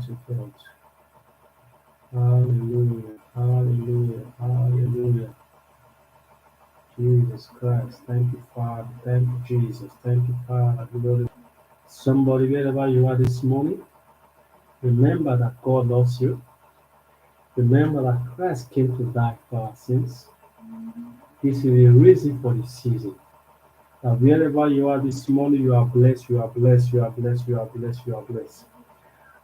to God. Hallelujah, hallelujah, hallelujah. Jesus Christ, thank you, Father. Thank you, Jesus. Thank you, Father. Glory. Somebody, wherever you are this morning, remember that God loves you. Remember that Christ came to die for our sins. This is the reason for the season. That wherever you are this morning, you are blessed, you are blessed, you are blessed, you are blessed, you are blessed.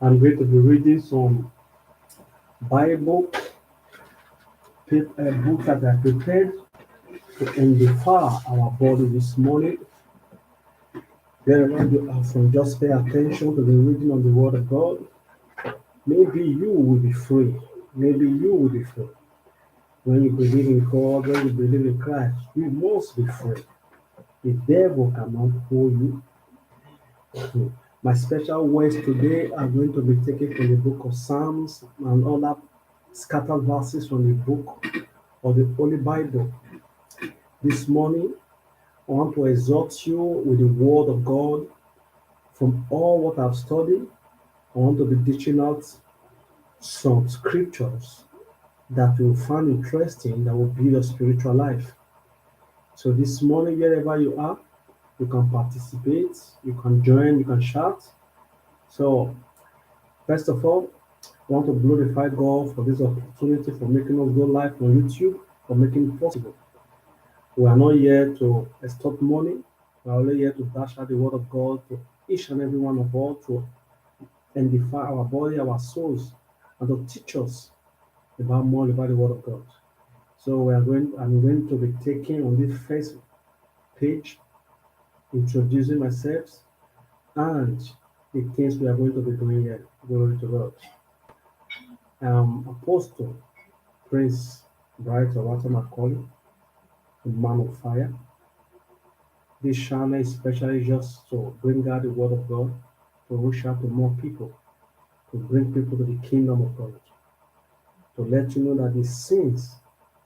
I'm going to be reading some Bible books that I prepared to edify our body this morning. Wherever you are from, just pay attention to the reading of the Word of God. Maybe you will be free. Maybe you will be free. When you believe in God, when you believe in Christ, you must be free. The devil cannot hold you. My special words today are going to be taken from the book of Psalms and other scattered verses from the book of the Holy Bible. This morning, I want to exhort you with the Word of God from all what I've studied. I want to be teaching out some scriptures that you'll find interesting that will build your spiritual life. So this morning, wherever you are, you can participate, you can join, you can shout. So first of all, I want to glorify God for this opportunity for making us go live on YouTube, for making it possible. We are not here to extort money. We are only here to dash out the word of God to each and every one of us to edify our body, our souls, and to teach us about more about the word of God. So I'm going to be taking on this first page, introducing myself and the things we are going to be doing here. Glory to God. Apostle Prince Bright Owata Macaulay, the man of fire. This channel is especially just to bring out the word of God, to reach out to more people, to bring people to the kingdom of God, to let you know that the sins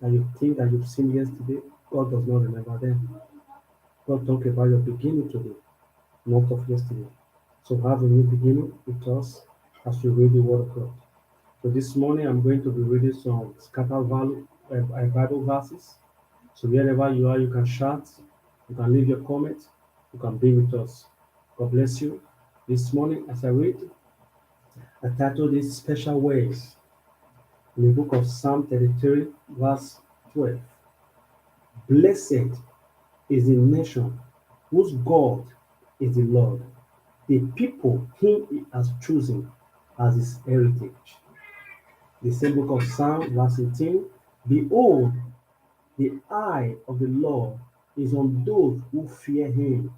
that you think that you've sinned yesterday, God does not remember them. God talk about your beginning today, not of yesterday. So have a new beginning with us as we read the word of God. So this morning I'm going to be reading some scattered Bible verses. So wherever you are, you can shout, you can leave your comment, you can be with us. God bless you. This morning, as I read, I titled this Special Ways in the book of Psalm 33, verse 12. Blessed is the nation whose God is the Lord, the people whom he has chosen as his heritage. The same book of Psalm, verse 18. Behold, the eye of the Lord is on those who fear him,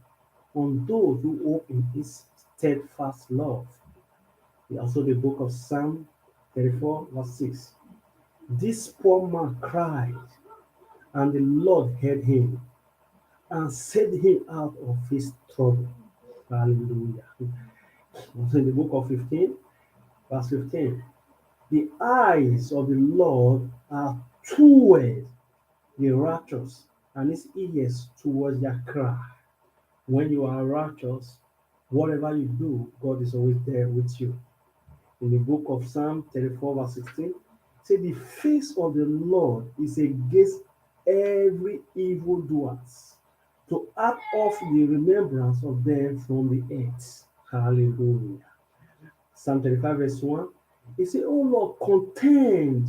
on those who hope in his steadfast love. Also the book of Psalm 34, verse 6. This poor man cried, and the Lord heard him and set him out of his trouble. Hallelujah. Also in the book of 15, verse 15. The eyes of the Lord are towards the righteous, and his ears towards their cry. When you are righteous, whatever you do, God is always there with you. In the book of Psalm 34, verse 16, say the face of the Lord is against every evildoers, to add off the remembrance of them from the earth. Hallelujah. Psalm 35, verse 1, it says, O Lord, contend,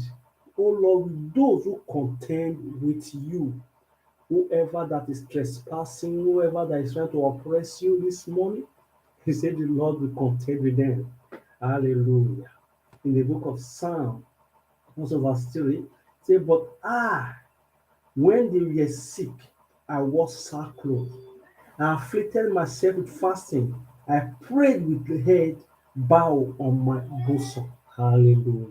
O Lord, with those who contend with you. Whoever that is trespassing, whoever that is trying to oppress you this morning, he said the Lord will contend with them. Hallelujah. In the book of Psalm, also verse 3, say, but when they were sick, I wore sackcloth. I afflicted myself with fasting. I prayed with the head bowed on my bosom. Hallelujah.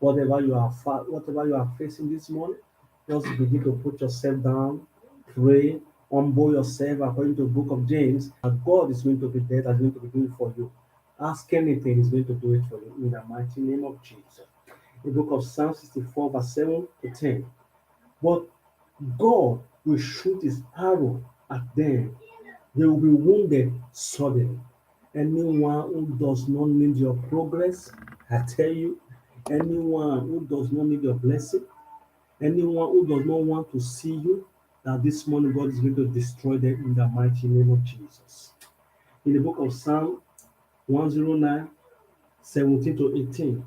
Whatever you are facing this morning, just begin to put yourself down, pray, humble yourself according to the book of James, and God is going to be there and going to be doing it for you. Ask anything, He's going to do it for you in the mighty name of Jesus. The book of Psalm 64, verse 7 to 10. But God will shoot his arrow at them. They will be wounded suddenly, Anyone who does not need your progress, I tell you, anyone who does not need your blessing, anyone who does not want to see you, that this morning God is going to destroy them in the mighty name of Jesus. In the book of Psalm 109, 17 to 18,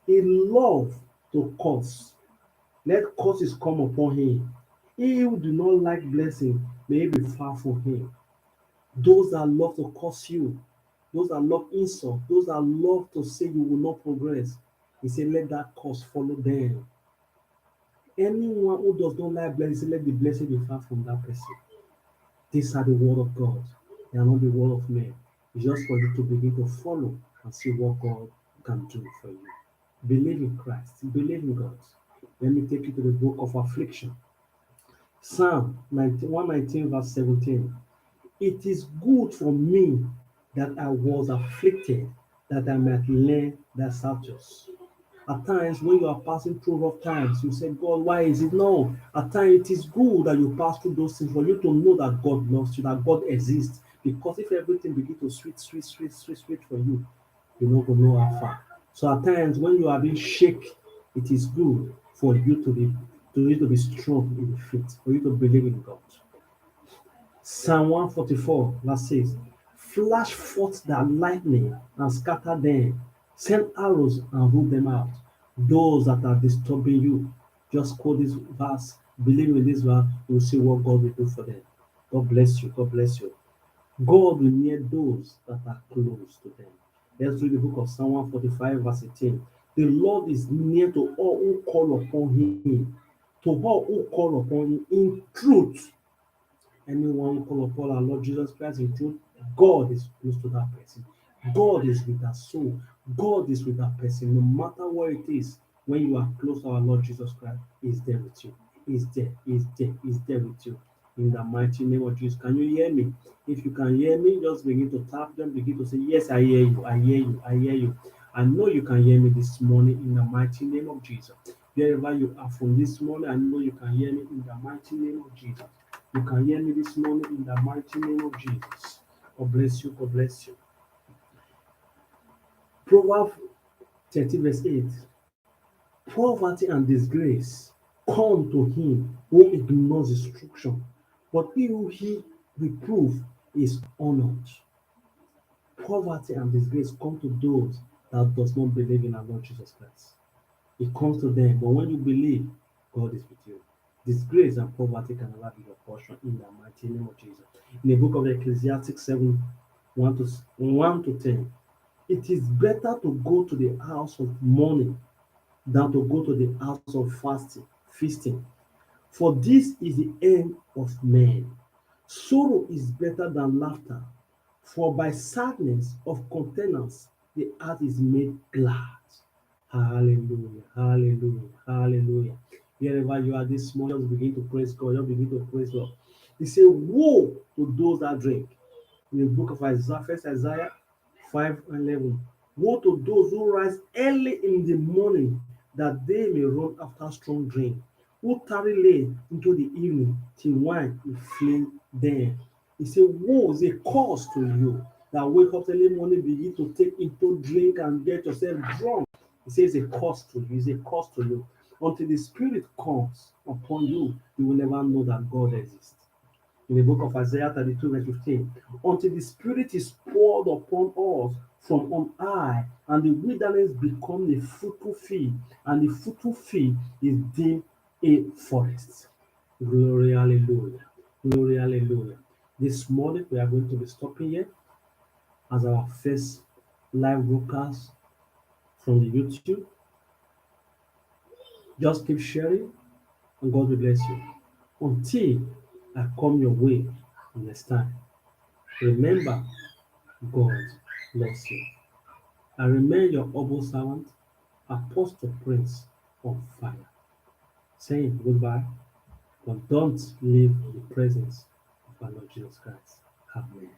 he loved to curse. Let curses come upon him. He who do not like blessing, may he be far from him. Those that love to curse you, those that love insult, those that love to say you will not progress, he said, let that curse follow them. Anyone who does not like blessing, let the blessing be far from that person. These are the word of God. They are not the word of men. It's just for you to begin to follow and see what God can do for you. Believe in Christ. Believe in God. Let me take you to the book of affliction. Psalm 119 verse 17. It is good for me that I was afflicted, that I might learn thy statutes. At times, when you are passing through rough times, you say, God, why is it? No. At times, it is good that you pass through those things for you to know that God loves you, that God exists. Because if everything begins to sweet for you, you're not going to know how far. So at times, when you are being shaken, it is good for you to be strong in the faith, for you to believe in God. Psalm 144, verse 6. Flash forth thy lightning and scatter them. Send arrows and root them out. Those that are disturbing you, just quote this verse, believe in this verse, you'll see what God will do for them. God bless you. God bless you. God will near those that are close to them. Let's read the book of Psalm 145, verse 18. The Lord is near to all who call upon him, to all who call upon him in truth. Anyone who call upon our Lord Jesus Christ in truth, God is close to that person. God is with that soul. God is with that person. No matter what it is, when you are close to our Lord Jesus Christ, He's there with you. He's there. He's there. He's there with you. In the mighty name of Jesus. Can you hear me? If you can hear me, just begin to tap them, begin to say, yes, I hear you. I hear you. I hear you. I know you can hear me this morning in the mighty name of Jesus. Wherever you are from this morning, I know you can hear me in the mighty name of Jesus. You can hear me this morning in the mighty name of Jesus. God bless you. God bless you. Proverbs 30 verse 8. Poverty and disgrace come to him who ignores instruction, but he who he reprove is honored. Poverty and disgrace come to those that does not believe in our Lord Jesus Christ. It comes to them, but when you believe, God is with you. Disgrace and poverty can never be your portion in the mighty name of Jesus. In the book of Ecclesiastes 7, 1 to 10, it is better to go to the house of mourning than to go to the house of feasting. For this is the end of men. Sorrow is better than laughter, for by sadness of countenance the heart is made glad. Hallelujah, hallelujah, hallelujah. Wherever you are this morning, just begin to praise God. Just begin to praise God. He said, woe to those that drink. In the book of Isaiah, first Isaiah 5:11. Woe to those who rise early in the morning, that they may run after strong drink, who tarry late into the evening till wine will flame them. He said, woe is a curse to you that wake up early morning, begin to take into drink and get yourself drunk. He says a curse to you, it's a curse to you. Until the Spirit comes upon you, you will never know that God exists. In the book of Isaiah 32, verse 15, until the Spirit is poured upon us from on high, and the wilderness become a fruitful field, and the fruitful field is deemed a forest. Glory, hallelujah. Glory, hallelujah. This morning, we are going to be stopping here as our first live broadcast from the YouTube. Just keep sharing, and God will bless you. Until I come your way next time, remember, God loves you. I remain your humble servant, Apostle Prince on fire. Saying goodbye, but don't leave the presence of our Lord Jesus Christ. Amen.